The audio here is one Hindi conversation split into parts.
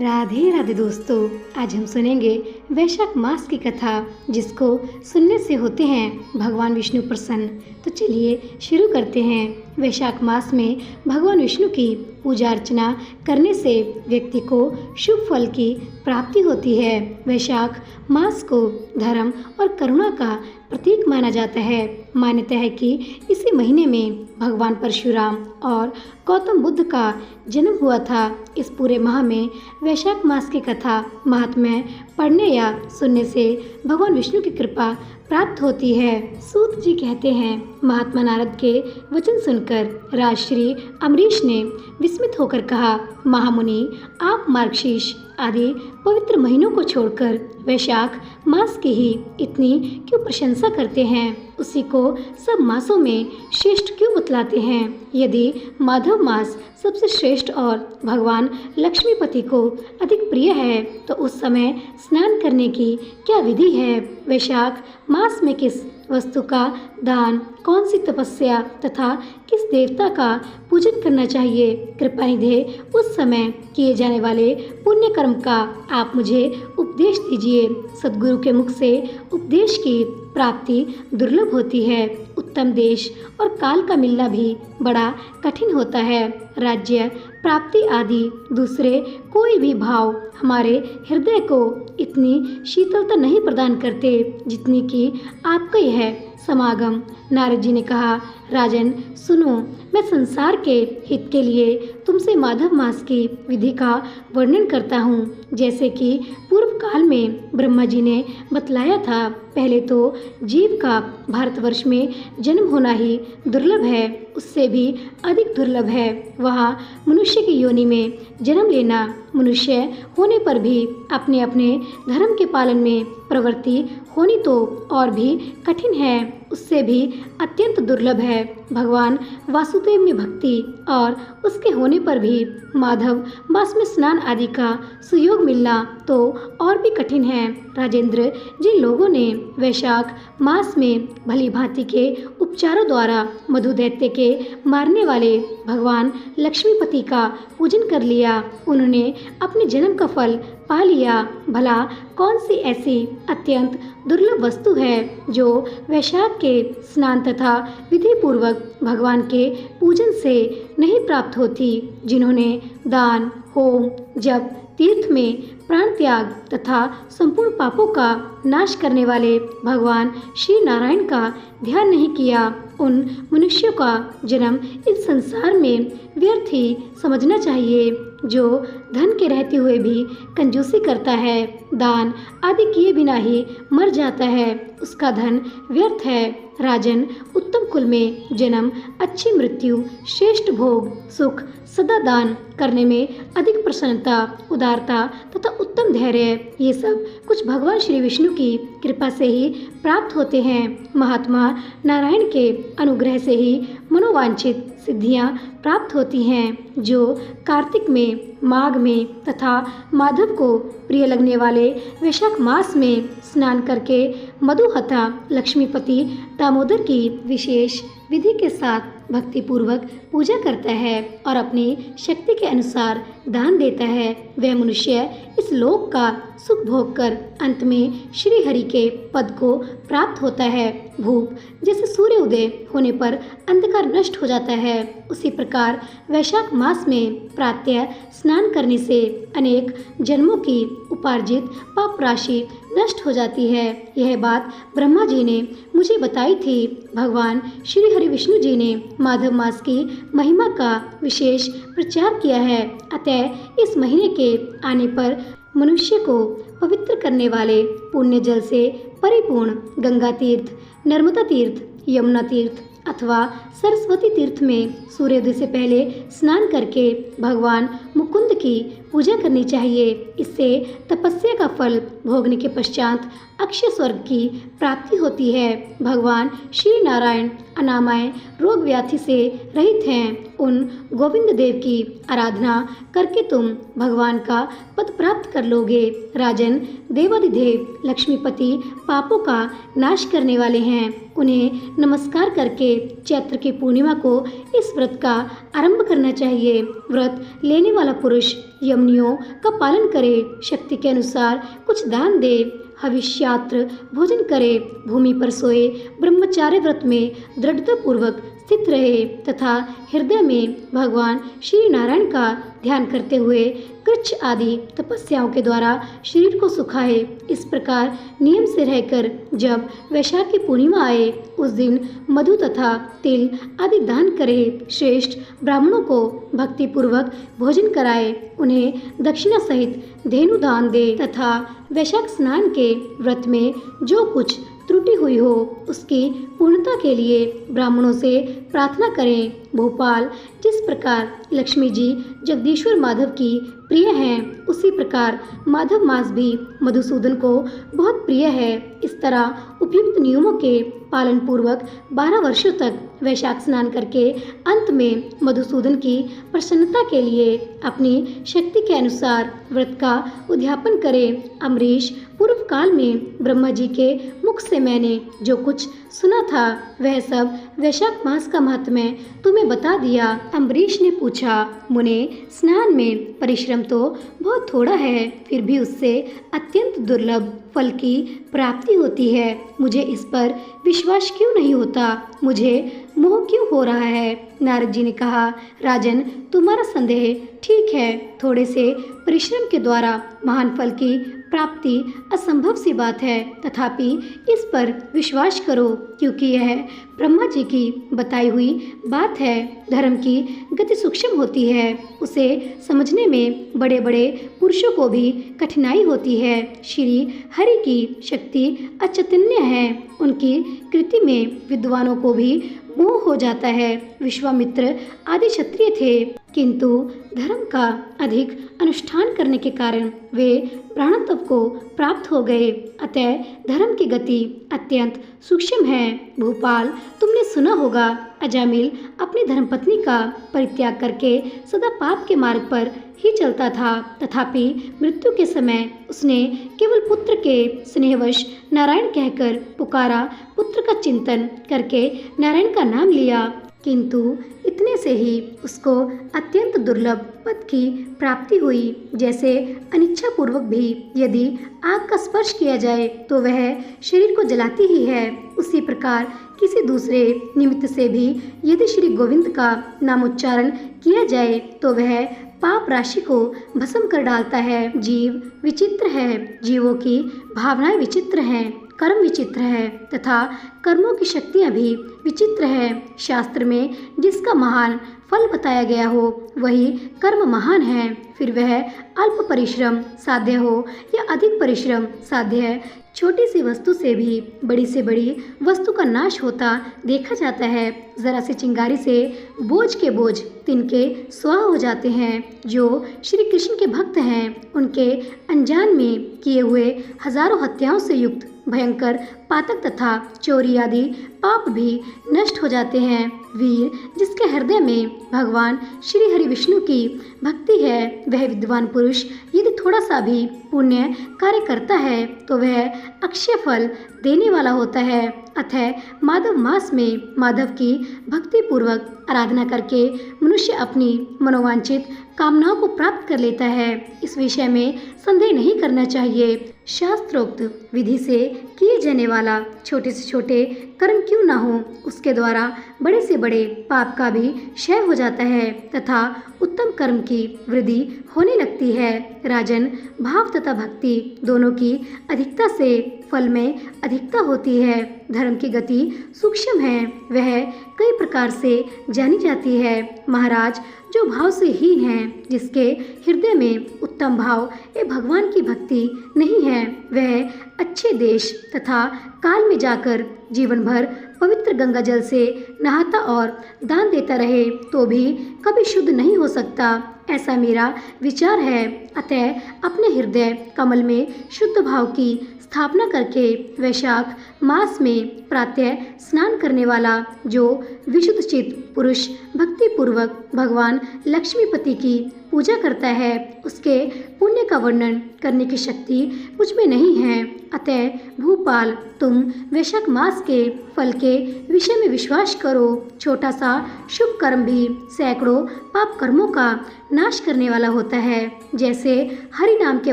राधे राधे दोस्तों, आज हम सुनेंगे वैशाख मास की कथा, जिसको सुनने से होते हैं भगवान विष्णु प्रसन्न। तो चलिए शुरू करते हैं। वैशाख मास में भगवान विष्णु की पूजा अर्चना करने से व्यक्ति को शुभ फल की प्राप्ति होती है। वैशाख मास को धर्म और करुणा का प्रतीक माना जाता है। मान्यता है कि इसी महीने में भगवान परशुराम और गौतम बुद्ध का जन्म हुआ था। इस पूरे माह में वैशाख मास की कथा महात्म्य पढ़ने या सुनने से भगवान विष्णु की कृपा प्राप्त होती है। सूत जी कहते हैं, महात्मा नारद के वचन सुनकर राजश्री अम्बरीश ने विस्मित होकर कहा, महामुनि, आप मार्गशीर्ष आदि पवित्र महीनों को छोड़कर वैशाख मास की ही इतनी क्यों प्रशंसा करते हैं? उसी को सब मासों में श्रेष्ठ क्यों बतलाते हैं? यदि माधव मास सबसे श्रेष्ठ और भगवान लक्ष्मीपति को अधिक प्रिय है, तो उस समय स्नान करने की क्या विधि है? वैशाख मास में किस वस्तु का दान, कौन सी तपस्या तथा किस देवता का पूजन करना चाहिए? कृपा निधे उस समय किए जाने वाले पुण्य कर्म का आप मुझे उपदेश दीजिए। सद्गुरु के मुख से उपदेश की प्राप्ति दुर्लभ होती है। उत्तम देश और काल का मिलना भी बड़ा कठिन होता है। राज्य प्राप्ति आदि दूसरे कोई भी भाव हमारे हृदय को इतनी शीतलता नहीं प्रदान करते जितनी कि आपका यह समागम। नारद जी ने कहा, राजन सुनो, मैं संसार के हित के लिए तुमसे माधव मास की विधि का वर्णन करता हूँ। जैसे कि पूर्व काल में ब्रह्मा जी ने बतलाया था, पहले तो जीव का भारतवर्ष में जन्म होना ही दुर्लभ है, उससे भी अधिक दुर्लभ है वहाँ मनुष्य की योनि में जन्म लेना। मनुष्य होने पर भी अपने अपने धर्म के पालन में प्रवृत्ति होनी तो और भी कठिन है, उससे भी अत्यंत दुर्लभ है। भगवान वासुदेव में भक्ति और उसके होने पर भी माधव मास में स्नान आदि का सुयोग मिलना तो और भी कठिन है। राजेंद्र, जिन लोगों ने वैशाख मास में भली भांति के उपचारों द्वारा मधु दैत्य के मारने वाले भगवान लक्ष्मीपति का पूजन कर लिया, उन्होंने अपने जन्म का फल पा लिया। भला कौन सी ऐसी अत्यंत दुर्लभ वस्तु है जो वैशाख के स्नान तथा विधि पूर्वक भगवान के पूजन से नहीं प्राप्त होती? जिन्होंने दान, होम, जप, तीर्थ में प्राण त्याग तथा संपूर्ण पापों का नाश करने वाले भगवान श्री नारायण का ध्यान नहीं किया, उन मनुष्यों का जन्म इस संसार में व्यर्थ ही समझना चाहिए। जो धन के रहते हुए भी कंजूसी करता है, दान आदि किए बिना ही मर जाता है, उसका धन व्यर्थ है। राजन, उत्तम कुल में जन्म, अच्छी मृत्यु, श्रेष्ठ भोग, सुख, सदा दान करने में अधिक प्रसन्नता, उदारता तथा उत्तम धैर्य, ये सब कुछ भगवान श्री विष्णु की कृपा से ही प्राप्त होते हैं। महात्मा नारायण के अनुग्रह से ही मनोवांछित सिद्धियां प्राप्त होती हैं। जो कार्तिक में, माघ में तथा माधव को प्रिय लगने वाले वैशाख मास में स्नान करके मधुहता लक्ष्मीपति दामोदर की विशेष विधि के साथ भक्ति पूर्वक पूजा करता है और अपनी शक्ति के अनुसार दान देता है, वह मनुष्य इस लोक का सुख भोग कर अंत में श्री हरि के पद को प्राप्त होता है। भूप जैसे सूर्य उदय होने पर अंधकार नष्ट हो जाता है, उसी प्रकार वैशाख मास में प्रातः स्नान करने से अनेक जन्मों की उपार्जित पाप राशि नष्ट हो जाती है। यह बात ब्रह्मा जी ने मुझे बताई थी। भगवान श्री हरि विष्णु जी ने माधव मास की महिमा का विशेष प्रचार किया है। अतः इस महीने के आने पर मनुष्य को पवित्र करने वाले पुण्य जल से परिपूर्ण गंगा तीर्थ, नर्मदा तीर्थ, यमुना तीर्थ अथवा सरस्वती तीर्थ में सूर्योदय से पहले स्नान करके भगवान मुकुंद की पूजा करनी चाहिए। इससे तपस्या का फल भोगने के पश्चात अक्षय स्वर्ग की प्राप्ति होती है। भगवान श्री नारायण अनामय रोग व्याधि से रहित हैं। उन गोविंद देव की आराधना करके तुम भगवान का पद प्राप्त कर लोगे। राजन, देवाधिदेव लक्ष्मीपति पापों का नाश करने वाले हैं, उन्हें नमस्कार करके चैत्र की पूर्णिमा को इस व्रत का आरंभ करना चाहिए। व्रत लेने वाला पुरुष यम नियमों का पालन करे, शक्ति के अनुसार कुछ दान दे, हविष्यात्र भोजन करे, भूमि पर सोए, ब्रह्मचार्य व्रत में दृढ़तापूर्वक स्थित रहे तथा हृदय में भगवान श्री नारायण का ध्यान करते हुए कृच्छ आदि तपस्याओं के द्वारा शरीर को सुखाए। इस प्रकार नियम से रहकर जब वैशाख की पूर्णिमा आए उस दिन मधु तथा तिल आदि दान करे, श्रेष्ठ ब्राह्मणों को भक्ति पूर्वक भोजन कराए, उन्हें दक्षिणा सहित धेनु दान दे तथा वैशाख स्नान के व्रत में जो कुछ त्रुटि हुई हो उसकी पूर्णता के लिए ब्राह्मणों से प्रार्थना करें। भोपाल, जिस प्रकार लक्ष्मी जी जगदीश्वर माधव की प्रिय हैं, उसी प्रकार माधव मास भी मधुसूदन को बहुत प्रिय है। इस तरह उपयुक्त नियमों के पालन पूर्वक 12 वर्षों तक वैशाख स्नान करके अंत में मधुसूदन की प्रसन्नता के लिए अपनी शक्ति के अनुसार व्रत का उद्यापन करें। अम्बरीश, पूर्व काल में ब्रह्मा जी के मुख से मैंने जो कुछ सुना था वह सब वैशाख मास का महात्म्य तुम्हें बता दिया। अम्बरीश ने पूछा, मुने, स्नान में परिश्रम तो बहुत थोड़ा है, फिर भी उससे अत्यंत दुर्लभ फल की प्राप्ति होती है। मुझे इस पर विश्वास क्यों नहीं होता? मुझे मोह क्यों हो रहा है? नारद जी ने कहा, राजन, तुम्हारा संदेह ठीक है। थोड़े से परिश्रम के द्वारा महान फल की प्राप्ति असंभव सी बात है, तथापि इस पर विश्वास करो, क्योंकि यह ब्रह्मा जी की बताई हुई बात है। धर्म की गति सूक्ष्म होती है, उसे समझने में बड़े बड़े पुरुषों को भी कठिनाई होती है। श्री हरि की शक्ति अचेतन्य है, उनकी कृति में विद्वानों को भी मोह हो जाता है। विश्वामित्र आदि क्षत्रिय थे, किंतु धर्म का अधिक अनुष्ठान करने के कारण वे ब्राह्मणत्व को प्राप्त हो गए। अतः धर्म की गति अत्यंत सूक्ष्म है। भूपाल, तुमने सुना होगा, अजामिल अपनी धर्मपत्नी का परित्याग करके सदा पाप के मार्ग पर ही चलता था, तथापि मृत्यु के समय उसने केवल पुत्र के स्नेहवश नारायण कहकर पुकारा, पुत्र का चिंतन करके नारायण का नाम लिया, किंतु इतने से ही उसको अत्यंत दुर्लभ पद की प्राप्ति हुई। जैसे अनिच्छा पूर्वक भी यदि आग का स्पर्श किया जाए तो वह शरीर को जलाती ही है, उसी प्रकार किसी दूसरे निमित्त से भी यदि श्री गोविंद का नामोच्चारण किया जाए तो वह पाप राशि को भस्म कर डालता है। जीव विचित्र है, जीवों की भावनाएं विचित्र हैं, कर्म विचित्र है तथा कर्मों की शक्तियां भी विचित्र है। शास्त्र में जिसका महान फल बताया गया हो वही कर्म महान है, फिर वह अल्प परिश्रम साध्य हो या अधिक परिश्रम साध्य है। छोटी सी वस्तु से भी बड़ी से बड़ी वस्तु का नाश होता देखा जाता है। जरा सी चिंगारी से बोझ के बोझ तिनके स्वाह हो जाते हैं। जो श्री कृष्ण के भक्त हैं उनके अनजान में किए हुए हजारों हत्याओं से युक्त भयंकर पातक तथा चोरी आदि पाप भी नष्ट हो जाते हैं। वीर, जिसके हृदय में भगवान श्री हरि विष्णु की भक्ति है, वह विद्वान पुरुष यदि थोड़ा सा भी पुण्य कार्य करता है तो वह अक्षय फल देने वाला होता है। अतः माधव मास में माधव की भक्ति पूर्वक आराधना करके मनुष्य अपनी मनोवांछित कामनाओं को प्राप्त कर लेता है। इस विषय में संदेह नहीं करना चाहिए। शास्त्रोक्त विधि से किए जाने वाला छोटे से छोटे कर्म क्यों ना हो, उसके द्वारा बड़े से बड़े पाप का भी क्षय हो जाता है तथा उत्तम कर्म की वृद्धि होने लगती है। राजन, भाव तथा भक्ति दोनों की अधिकता से फल में अधिकता होती है। धर्म की गति सूक्ष्म है, वह कई प्रकार से जानी जाती है। महाराज, जो भाव से हीन है, जिसके हृदय में उत्तम भाव ए भगवान की भक्ति नहीं है, वह अच्छे देश तथा काल में जाकर जीवन भर पवित्र गंगा जल से नहाता और दान देता रहे तो भी कभी शुद्ध नहीं हो सकता, ऐसा मेरा विचार है। अतः अपने हृदय कमल में शुद्ध भाव की स्थापना करके वैशाख मास में प्रातः स्नान करने वाला जो विशुद्ध चित्त पुरुष भक्ति पूर्वक भगवान लक्ष्मीपति की पूजा करता है उसके पुण्य का वर्णन करने की शक्ति मुझ में नहीं है। अतः भूपाल, तुम वैशाख मास के फल के विषय में विश्वास करो। छोटा सा शुभ कर्म भी सैकड़ों पाप कर्मों का नाश करने वाला होता है। जैसे हरि नाम के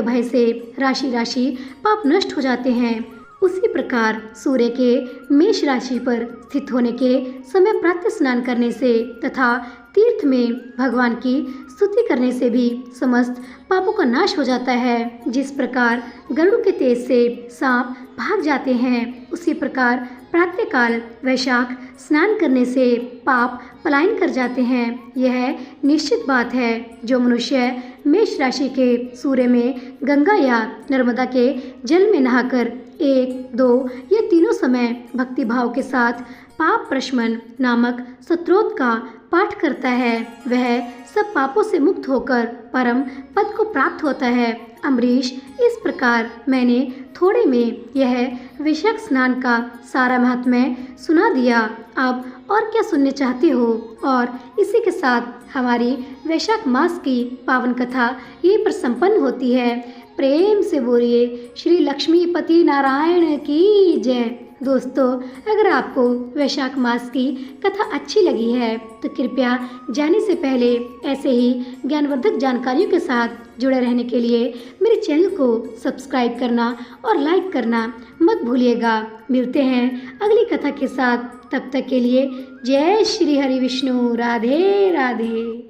भय से राशि राशि पाप नष्ट हो जाते हैं, उसी प्रकार सूर्य के मेष राशि पर स्थित होने के समय प्रातः स्नान करने से तथा तीर्थ में भगवान की स्तुति करने से भी समस्त पापों का नाश हो जाता है। जिस प्रकार गरुड़ के तेज से सांप भाग जाते हैं, उसी प्रकार प्रातःकाल वैशाख स्नान करने से पाप पलायन कर जाते हैं। यह निश्चित बात है। जो मनुष्य मेष राशि के सूर्य में गंगा या नर्मदा के जल में नहाकर 1, 2 या तीनों समय भक्ति भाव के साथ पाप प्रशमन नामक स्तोत्र का पाठ करता है, वह सब पापों से मुक्त होकर परम पद को प्राप्त होता है। अम्बरीश, इस प्रकार मैंने थोड़े में यह वैशाख स्नान का सारा महात्म्य सुना दिया। अब और क्या सुनने चाहते हो? और इसी के साथ हमारी वैशाख मास की पावन कथा यहीं पर संपन्न होती है। प्रेम से बोलिए श्री लक्ष्मीपति नारायण की जय। दोस्तों, अगर आपको वैशाख मास की कथा अच्छी लगी है तो कृपया जाने से पहले ऐसे ही ज्ञानवर्धक जानकारियों के साथ जुड़े रहने के लिए मेरे चैनल को सब्सक्राइब करना और लाइक करना मत भूलिएगा। मिलते हैं अगली कथा के साथ, तब तक के लिए जय श्री हरि विष्णु। राधे राधे।